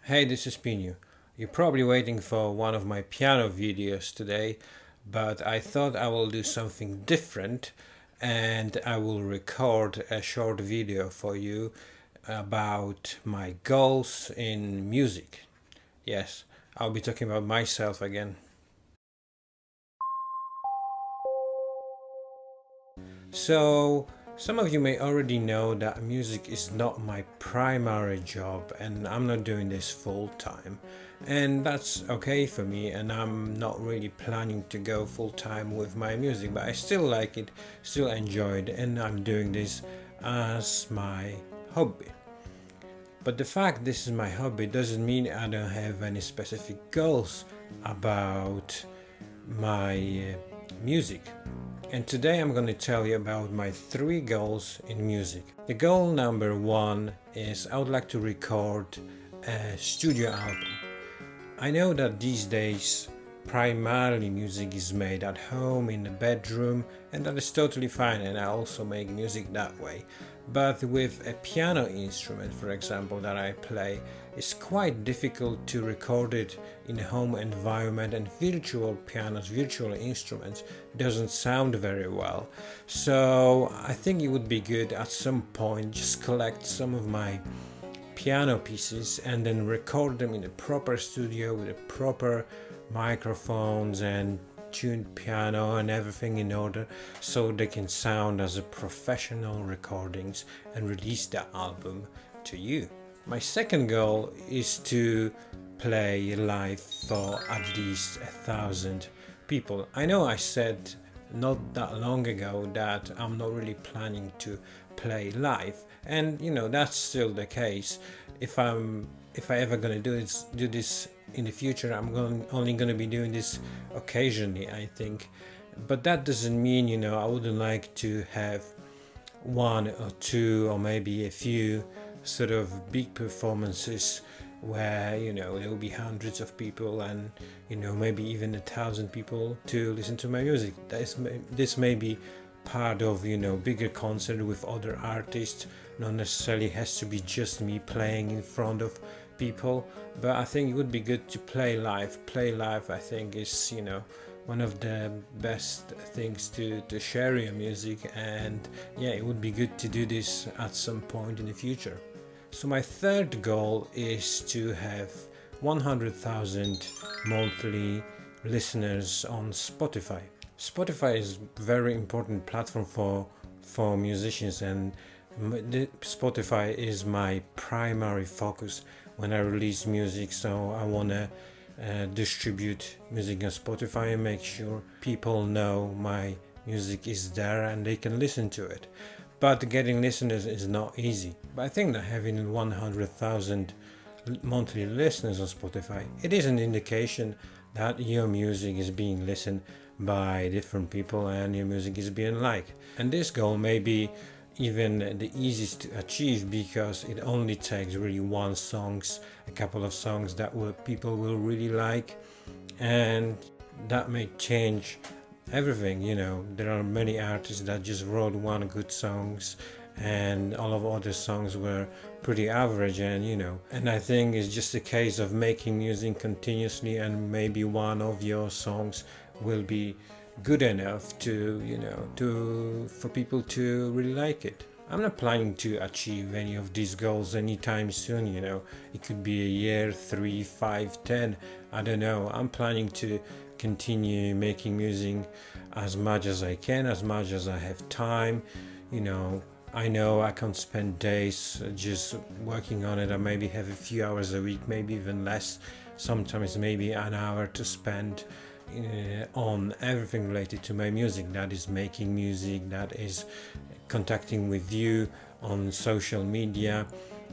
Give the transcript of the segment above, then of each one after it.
Hey, this is Piniu. You're probably waiting for one of my piano videos today, but I thought I will do something different and I will record a short video for you about my goals in music. Yes, I'll be talking about myself again. So, some of you may already know that music is not my primary job and I'm not doing this full time. And that's okay for me, and I'm not really planning to go full time with my music, but I still like it, still enjoy it, and I'm doing this as my hobby. But the fact this is my hobby doesn't mean I don't have any specific goals about my music. And today I'm going to tell you about my three goals in music. The goal number one is I would like to record a studio album. I know that these days primarily music is made at home in the bedroom, and that is totally fine, and I also make music that way. But with a piano instrument, for example, that I play, it's quite difficult to record it in a home environment, and virtual pianos, virtual instruments doesn't sound very well. So I think it would be good at some point just collect some of my piano pieces and then record them in a proper studio with a proper microphones and tuned piano and everything in order so they can sound as a professional recordings and release the album to you. My second goal is to play live for at least 1,000 people. I know I said not that long ago that I'm not really planning to play live, and that's still the case. If I ever gonna do this in the future, only gonna be doing this occasionally, I think. But that doesn't mean I wouldn't like to have one or two or maybe a few sort of big performances where there will be hundreds of people and maybe even 1,000 people to listen to my music. This may be part of bigger concert with other artists. Not necessarily has to be just me playing in front of people, but I think it would be good to play live. I think is one of the best things to share your music, and yeah, it would be good to do this at some point in the future. So my third goal is to have 100,000 monthly listeners on Spotify. Spotify is a very important platform for musicians, and Spotify is my primary focus when I release music. So I want to distribute music on Spotify and make sure people know my music is there and they can listen to it. But getting listeners is not easy. But I think that having 100,000 monthly listeners on Spotify, it is an indication that your music is being listened by different people and your music is being liked. And this goal may be even the easiest to achieve because it only takes really a couple of songs that people will really like, and that may change everything. There are many artists that just wrote one good songs and all of other songs were pretty average, and I think it's just a case of making music continuously, and maybe one of your songs will be good enough to for people to really like it. I'm not planning to achieve any of these goals anytime soon. It could be a year, 3, 5, 10, I don't know. I'm planning to continue making music as much as I can, as much as I have time. I know I can't spend days just working on it. I maybe have a few hours a week, maybe even less, sometimes maybe an hour to spend on everything related to my music. That is making music, that is contacting with you on social media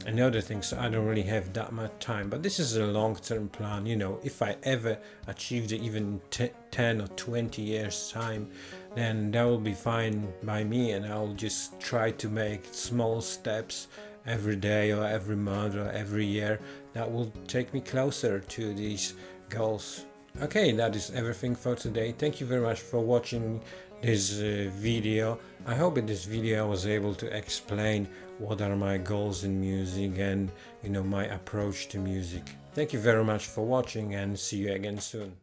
and other things. So I don't really have that much time, but this is a long-term plan. If I ever achieved it even 10 or 20 years time, then that will be fine by me, and I'll just try to make small steps every day or every month or every year that will take me closer to these goals. Okay, that is everything for today. Thank you very much for watching this video. I hope in this video I was able to explain what are my goals in music and my approach to music. Thank you very much for watching and see you again soon.